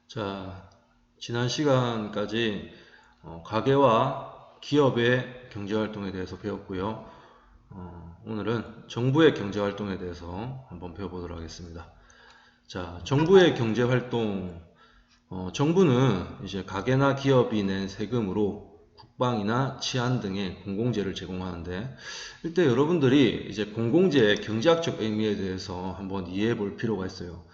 자, 지난 시간까지 가계와 기업의 경제활동에 대해서 배웠고요. 오늘은 정부의 경제활동에 대해서 한번 배워보도록 하겠습니다. 자, 정부의 경제활동, 정부는 이제 가계나 기업이 낸 세금으로 국방이나 치안 등의 공공재를 제공하는데, 일단 여러분들이 이제 공공재의 경제학적 의미에 대해서 한번 이해해 볼 필요가 있어요.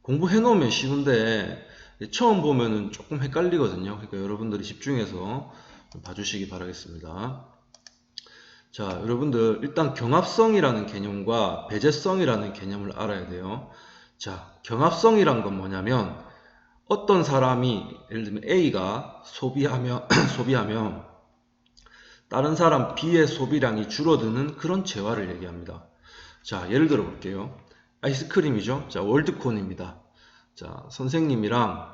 공부해 놓으면 쉬운데 처음 보면은 조금 헷갈리거든요. 그러니까 여러분들이 집중해서 좀 봐주시기 바라겠습니다. 자, 여러분들 일단 경합성이라는 개념과 배제성이라는 개념을 알아야 돼요. 자, 경합성이란 건 뭐냐면 어떤 사람이 예를 들면 A가 소비하면 다른 사람 B의 소비량이 줄어드는 그런 재화를 얘기합니다. 자, 예를 들어 볼게요. 아이스크림이죠. 자, 월드콘입니다. 자, 선생님이랑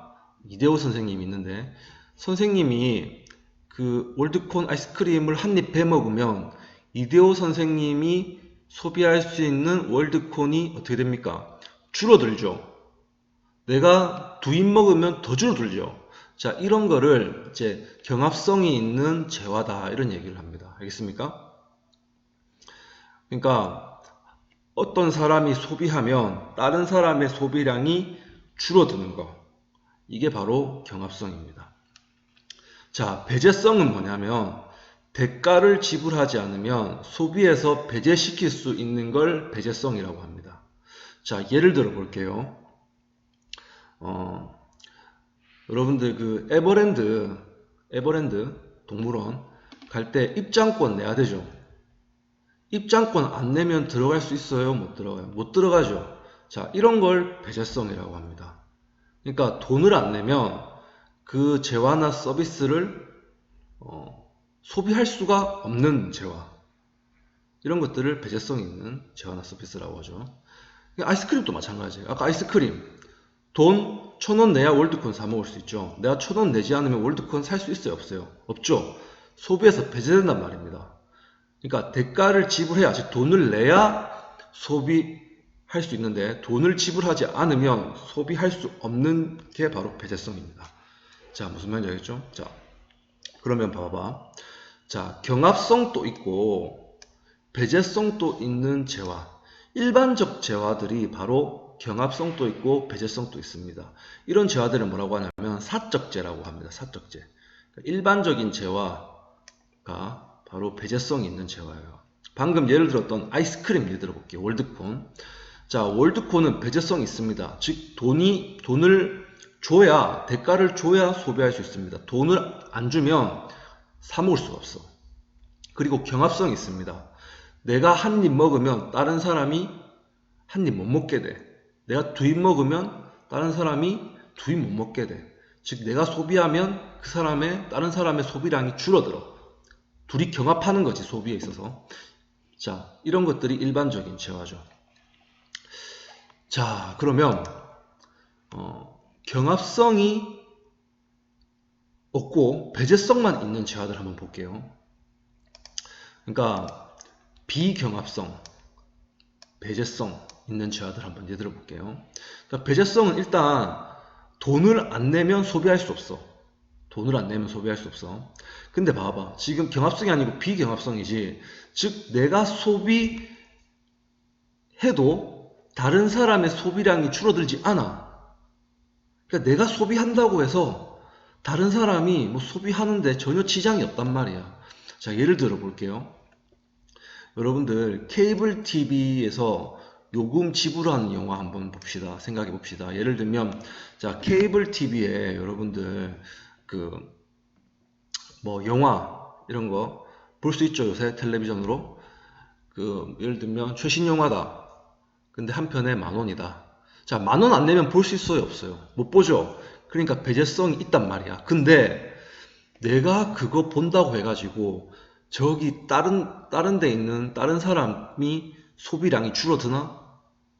이대호 선생님이 있는데, 선생님이 그 월드콘 아이스크림을 한 입 베먹으면 이대호 선생님이 소비할 수 있는 월드콘이 어떻게 됩니까? 줄어들죠. 내가 두 입 먹으면 더 줄어들죠. 자, 이런 거를 이제 경합성이 있는 재화다, 이런 얘기를 합니다. 알겠습니까? 그러니까 어떤 사람이 소비하면 다른 사람의 소비량이 줄어드는 거, 이게 바로 경합성입니다. 자, 배제성은 뭐냐면 대가를 지불하지 않으면 소비에서 배제시킬 수 있는 걸 배제성이라고 합니다. 자, 예를 들어 볼게요. 여러분들 그 에버랜드 동물원 갈 때 입장권 내야 되죠. 입장권 안 내면 들어갈 수 있어요? 못 들어가요? 못 들어가죠. 자, 이런 걸 배제성이라고 합니다. 그러니까 돈을 안 내면 그 재화나 서비스를 소비할 수가 없는 재화, 이런 것들을 배제성 있는 재화나 서비스라고 하죠. 아이스크림도 마찬가지예요. 아까 아이스크림 돈 1,000원 내야 월드콘 사 먹을 수 있죠. 내가 1,000원 내지 않으면 월드콘 살 수 있어요? 없어요? 없죠. 소비에서 배제된단 말입니다. 그러니까 대가를 지불해야지, 돈을 내야 소비할 수 있는데 돈을 지불하지 않으면 소비할 수 없는 게 바로 배제성입니다. 자, 무슨 말인지 알겠죠? 자, 그러면 봐봐. 자, 경합성도 있고 배제성도 있는 재화, 일반적 재화들이 바로 경합성도 있고 배제성도 있습니다. 이런 재화들은 뭐라고 하냐면 사적재라고 합니다. 사적재. 일반적인 재화가 바로 배제성이 있는 재화예요. 방금 예를 들었던 아이스크림 예를 들어볼게요. 월드콘. 자, 월드콘은 배제성이 있습니다. 즉 돈을 줘야, 대가를 줘야 소비할 수 있습니다. 돈을 안 주면 사 먹을 수가 없어. 그리고 경합성이 있습니다. 내가 한 입 먹으면 다른 사람이 한 입 못 먹게 돼. 내가 두 입 먹으면 다른 사람이 두 입 못 먹게 돼. 즉 내가 소비하면 다른 사람의 소비량이 줄어들어. 둘이 경합하는 거지, 소비에 있어서. 자, 이런 것들이 일반적인 재화죠. 자, 그러면 경합성이 없고 배제성만 있는 재화들 한번 볼게요. 그러니까 비경합성, 배제성 있는 재화들 한번 예를 들어 볼게요. 그러니까 배제성은 일단 돈을 안 내면 소비할 수 없어. 돈을 안 내면 소비할 수 없어. 근데 봐봐, 지금 경합성이 아니고 비경합성이지. 즉 내가 소비해도 다른 사람의 소비량이 줄어들지 않아. 그러니까 내가 소비한다고 해서 다른 사람이 뭐 소비하는데 전혀 지장이 없단 말이야. 자, 예를 들어 볼게요. 여러분들 케이블 TV에서 요금 지불하는 영화 한번 봅시다. 생각해 봅시다. 예를 들면 자, 케이블 TV에 여러분들 그 뭐 영화 이런 거 볼 수 있죠. 요새 텔레비전으로. 그 예를 들면 최신 영화다. 근데 한 편에 10,000원이다. 자, 10,000원 안 내면 볼 수 있어요? 없어요? 못 보죠. 그러니까 배제성이 있단 말이야. 근데 내가 그거 본다고 해가지고 저기 다른 데 있는 다른 사람이 소비량이 줄어드나?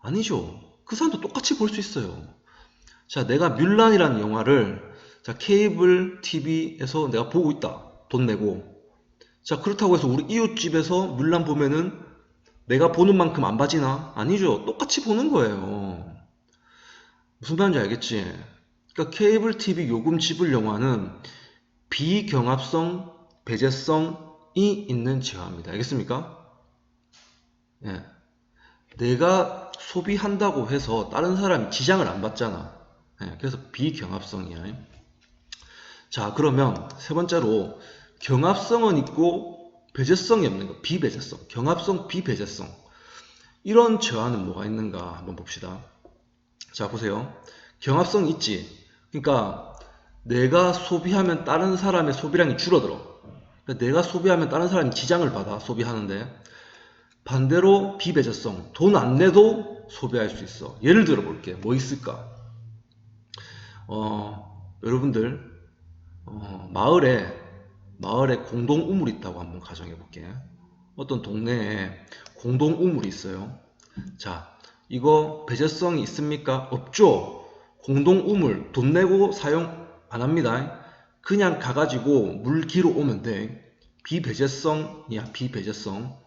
아니죠. 그 사람도 똑같이 볼 수 있어요. 자, 내가 뮬란이라는 영화를 자, 케이블 TV에서 내가 보고 있다. 돈 내고. 자, 그렇다고 해서 우리 이웃집에서 뮬란 보면은 내가 보는 만큼 안 봐지나? 아니죠. 똑같이 보는 거예요. 무슨 말인지 알겠지? 그러니까 케이블 TV 요금 지불 영화는 비경합성 배제성이 있는 재화입니다. 알겠습니까? 예. 내가 소비한다고 해서 다른 사람이 지장을 안 받잖아. 예. 그래서 비경합성이야. 자, 그러면 세 번째로 경합성은 있고 배제성이 없는 거. 비배제성. 경합성, 비배제성. 이런 재화는 뭐가 있는가 한번 봅시다. 자, 보세요. 경합성 있지. 그러니까 내가 소비하면 다른 사람의 소비량이 줄어들어. 그러니까 내가 소비하면 다른 사람이 지장을 받아 소비하는데, 반대로 비배제성, 돈 안 내도 소비할 수 있어. 예를 들어 볼게. 뭐 있을까? 여러분들 마을에 공동 우물이 있다고 한번 가정해 볼게. 어떤 동네에 공동 우물이 있어요. 자, 이거 배제성이 있습니까? 없죠. 공동 우물 돈 내고 사용 안 합니다. 그냥 가가지고 물 기로 오면 돼. 비배제성이야. 비배제성.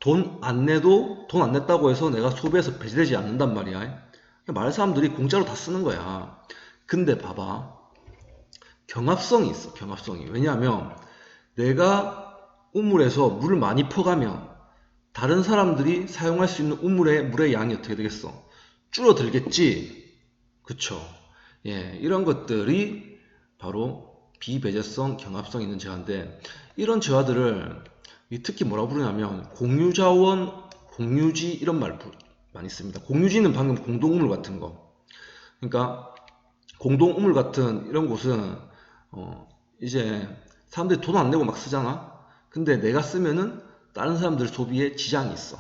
돈 안 냈다고 해서 내가 소비해서 배제되지 않는단 말이야. 마을 사람들이 공짜로 다 쓰는 거야. 근데 봐봐. 경합성이 있어. 경합성이. 왜냐하면 내가 우물에서 물을 많이 퍼가면 다른 사람들이 사용할 수 있는 물의 양이 어떻게 되겠어? 줄어들겠지. 그쵸? 예, 이런 것들이 바로 비배제성, 경합성 있는 재화인데, 이런 재화들을 특히 뭐라고 부르냐면 공유자원, 공유지 이런 말 많이 씁니다. 공유지는 방금 공동우물 같은 거. 그러니까 공동우물 같은 이런 곳은 이제 사람들이 돈 안 내고 막 쓰잖아. 근데 내가 쓰면은 다른 사람들 소비에 지장이 있어.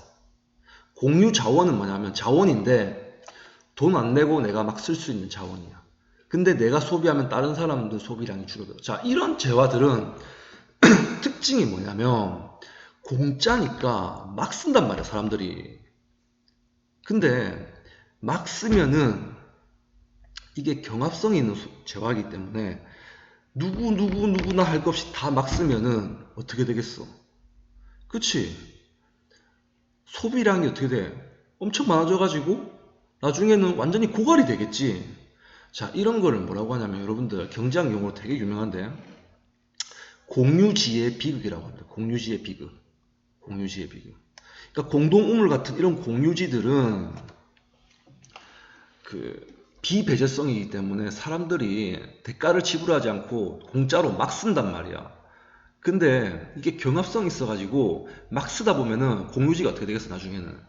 공유 자원은 뭐냐면 자원인데 돈 안 내고 내가 막 쓸 수 있는 자원이야. 근데 내가 소비하면 다른 사람들 소비량이 줄어들어. 자, 이런 재화들은 특징이 뭐냐면 공짜니까 막 쓴단 말이야, 사람들이. 근데 막 쓰면은 이게 경합성이 있는 재화이기 때문에 누구나 할 것 없이 다 막 쓰면은 어떻게 되겠어? 그치? 소비량이 어떻게 돼? 엄청 많아져가지고 나중에는 완전히 고갈이 되겠지. 자, 이런 거를 뭐라고 하냐면 여러분들 경제학 용어로 되게 유명한데 공유지의 비극이라고 합니다. 공유지의 비극. 공유지의 비극. 그러니까 공동우물 같은 이런 공유지들은 비배제성이기 때문에 사람들이 대가를 지불하지 않고 공짜로 막 쓴단 말이야. 근데 이게 경합성이 있어가지고 막 쓰다 보면은 공유지가 어떻게 되겠어? 나중에는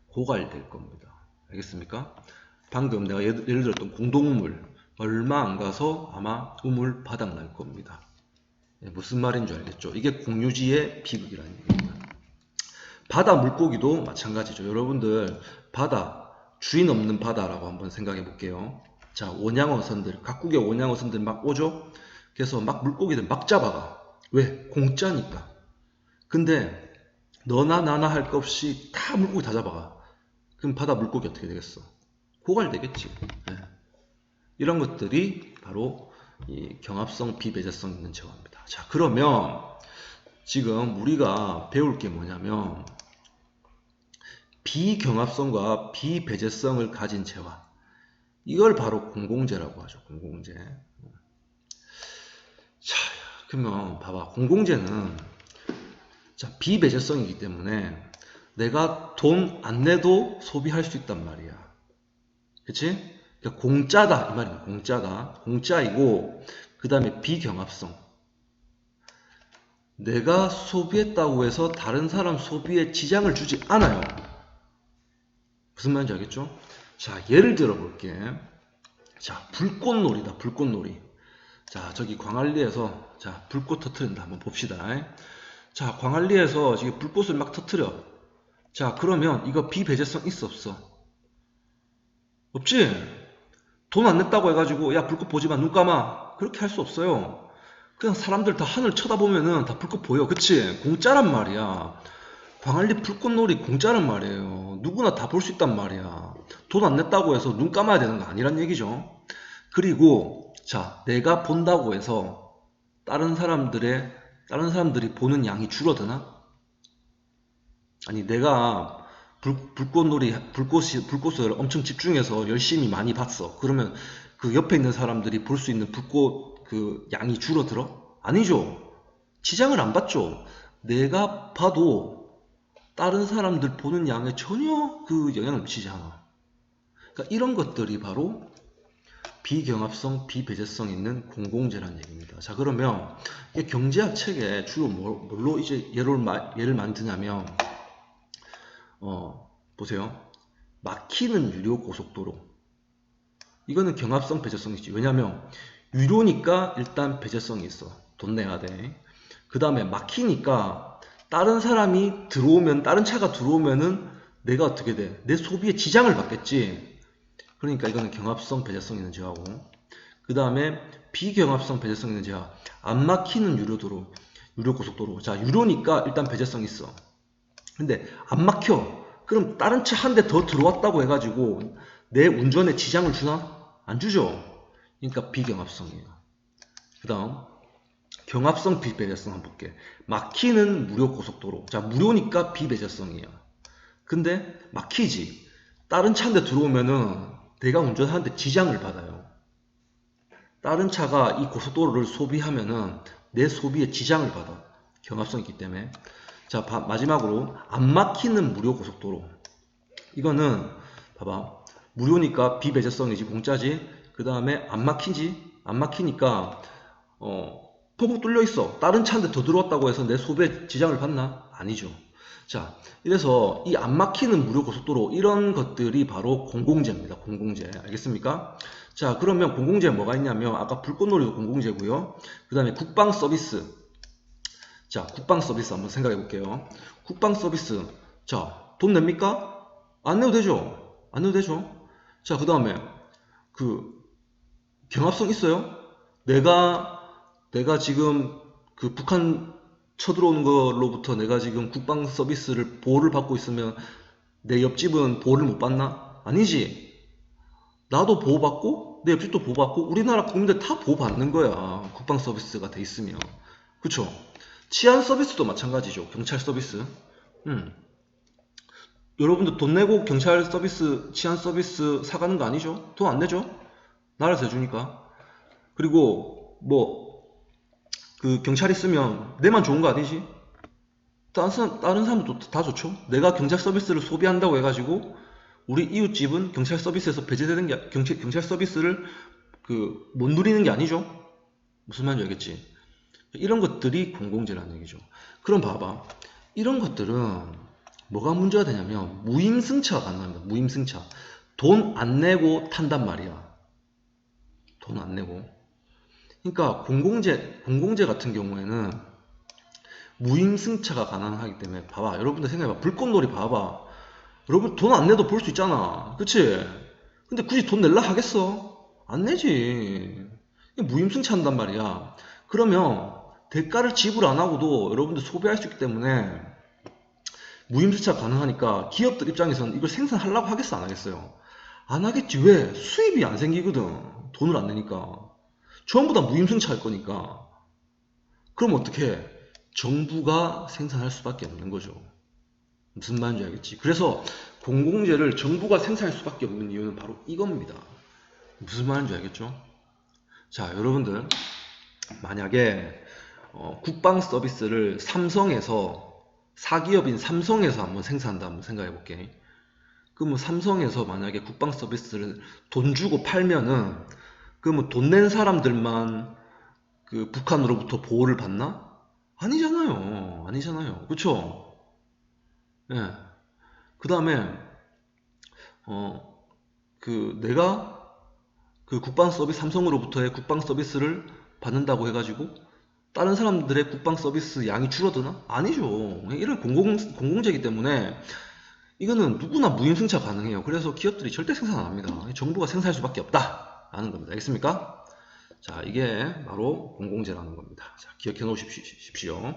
고갈될 겁니다. 알겠습니까? 방금 내가 예를 들었던 공동우물 얼마 안 가서 아마 우물 바닥 날 겁니다. 무슨 말인 줄 알겠죠? 이게 공유지의 비극이라는 얘기입니다. 바다 물고기도 마찬가지죠. 여러분들 바다, 주인 없는 바다라고 한번 생각해 볼게요. 자, 원양어선들, 각국의 원양어선들 막 오죠? 그래서 막 물고기들 막 잡아가. 왜? 공짜니까. 근데 너나 나나 할 것 없이 다 물고기 다 잡아가. 그럼 바다 물고기 어떻게 되겠어? 고갈되겠지. 네. 이런 것들이 바로 이 경합성, 비배제성 있는 재화입니다. 자, 그러면 지금 우리가 배울 게 뭐냐면 비경합성과 비배제성을 가진 재화, 이걸 바로 공공재라고 하죠. 공공재. 자, 그러면 봐봐. 공공재는 자, 비배제성이기 때문에 내가 돈 안 내도 소비할 수 있단 말이야. 그치? 그러니까 공짜다 이 말이야. 공짜다. 공짜이고 그 다음에 비경합성. 내가 소비했다고 해서 다른 사람 소비에 지장을 주지 않아요. 무슨 말인지 알겠죠? 자, 예를 들어 볼게. 자, 불꽃놀이다. 불꽃놀이. 자, 저기 광안리에서 자, 불꽃 터트린다. 한번 봅시다. 자, 광안리에서 지금 불꽃을 막 터트려. 자, 그러면 이거 비배제성 있어 없어? 없지? 돈 안 냈다고 해가지고 야, 불꽃 보지 마, 눈 감아. 그렇게 할 수 없어요. 그냥 사람들 다 하늘 쳐다보면은 다 불꽃 보여. 그치? 공짜란 말이야. 광안리 불꽃놀이 공짜란 말이에요. 누구나 다 볼 수 있단 말이야. 돈 안 냈다고 해서 눈 감아야 되는 거 아니란 얘기죠. 그리고 자, 내가 본다고 해서 다른 사람들이 보는 양이 줄어드나? 아니, 내가 불꽃을 엄청 집중해서 열심히 많이 봤어. 그러면 그 옆에 있는 사람들이 볼 수 있는 불꽃 그 양이 줄어들어? 아니죠. 지장을 안 받죠. 내가 봐도 다른 사람들 보는 양에 전혀 그 영향을 미치지 않아. 그러니까 이런 것들이 바로 비경합성, 비배제성 있는 공공재라는 얘기입니다. 자, 그러면 경제학 책에 주로 뭘로 이제 예를 많이 드냐면, 보세요. 막히는 유료 고속도로. 이거는 경합성, 배제성이지. 왜냐면 유료니까 일단 배제성이 있어. 돈 내야 돼. 그 다음에 막히니까 다른 사람이 들어오면, 다른 차가 들어오면은 내가 어떻게 돼? 내 소비에 지장을 받겠지. 그러니까 이거는 경합성, 배제성 있는 제하고, 그 다음에 비경합성, 배제성 있는 제하. 안 막히는 유료도로, 유료고속도로. 자, 유료니까 일단 배제성 있어. 근데 안 막혀. 그럼 다른 차 한 대 더 들어왔다고 해가지고 내 운전에 지장을 주나? 안 주죠. 그러니까 비경합성이에요. 그 다음 경합성, 비배제성 한번 볼게. 막히는 무료고속도로. 자, 무료니까 비배제성이에요. 근데 막히지. 다른 차 한 대 들어오면은 내가 운전하는데 지장을 받아요. 다른 차가 이 고속도로를 소비하면은 내 소비에 지장을 받아. 경합성이 있기 때문에. 자, 마지막으로 안 막히는 무료 고속도로. 이거는 봐봐. 무료니까 비배제성이지, 공짜지. 그 다음에 안 막히니까 폭폭 뚫려 있어. 다른 차 한 대 더 들어왔다고 해서 내 소비에 지장을 받나? 아니죠. 자, 이래서 이 안 막히는 무료 고속도로, 이런 것들이 바로 공공재입니다. 공공재. 알겠습니까? 자, 그러면 공공재 뭐가 있냐면, 아까 불꽃놀이도 공공재고요. 그 다음에 국방 서비스. 자, 국방 서비스 한번 생각해 볼게요. 국방 서비스. 자, 돈 냅니까? 안 내도 되죠? 안 내도 되죠? 자, 그 다음에 경합성 있어요? 내가 지금 그 북한 쳐들어오는 걸로부터 내가 지금 국방 서비스를 보호를 받고 있으면 내 옆집은 보호를 못 받나? 아니지. 나도 보호받고 내 옆집도 보호받고 우리나라 국민들 다 보호받는 거야. 국방 서비스가 돼 있으면. 그쵸? 치안 서비스도 마찬가지죠. 경찰 서비스. 여러분들 돈 내고 경찰 서비스, 치안 서비스 사가는 거 아니죠? 돈 안 내죠? 나라에서 해주니까. 그리고 그 경찰 있으면 내만 좋은 거 아니지? 다른 사람도 다 좋죠? 내가 경찰 서비스를 소비한다고 해가지고 우리 이웃집은 경찰 서비스에서 배제되는 게, 경찰 서비스를 못 누리는 게 아니죠? 무슨 말인지 알겠지? 이런 것들이 공공재라는 얘기죠. 그럼 봐봐. 이런 것들은 뭐가 문제가 되냐면 무임승차가 가능합니다. 무임승차. 돈 안 내고 탄단 말이야. 돈 안 내고. 그러니까 공공재 같은 경우에는 무임승차가 가능하기 때문에 봐봐. 여러분들 생각해봐. 불꽃놀이 봐봐. 여러분 돈 안 내도 볼 수 있잖아. 그치? 근데 굳이 돈 낼라 하겠어? 안 내지. 무임승차 한단 말이야. 그러면 대가를 지불 안 하고도 여러분들 소비할 수 있기 때문에 무임승차 가능하니까 기업들 입장에서는 이걸 생산하려고 하겠어, 안 하겠어요? 안 하겠지. 왜? 수입이 안 생기거든. 돈을 안 내니까. 전부 다 무임승차 할 거니까. 그럼 어떻게 해? 정부가 생산할 수밖에 없는 거죠. 무슨 말인지 알겠지? 그래서 공공재를 정부가 생산할 수밖에 없는 이유는 바로 이겁니다. 무슨 말인지 알겠죠? 자, 여러분들 만약에 국방 서비스를 사기업인 삼성에서 한번 생산한다 한번 생각해 볼게. 그러면 삼성에서 만약에 국방 서비스를 돈 주고 팔면은 그러면 돈 낸 사람들만 그 북한으로부터 보호를 받나? 아니잖아요. 아니잖아요. 그쵸? 예. 그 다음에 내가 그 국방 서비스, 삼성으로부터의 국방 서비스를 받는다고 해가지고 다른 사람들의 국방 서비스 양이 줄어드나? 아니죠. 이런 공공재이기 때문에 이거는 누구나 무임승차 가능해요. 그래서 기업들이 절대 생산 안 합니다. 정부가 생산할 수밖에 없다 라는 겁니다. 알겠습니까? 자, 이게 바로 공공재라는 겁니다. 자, 기억해 놓으십시오.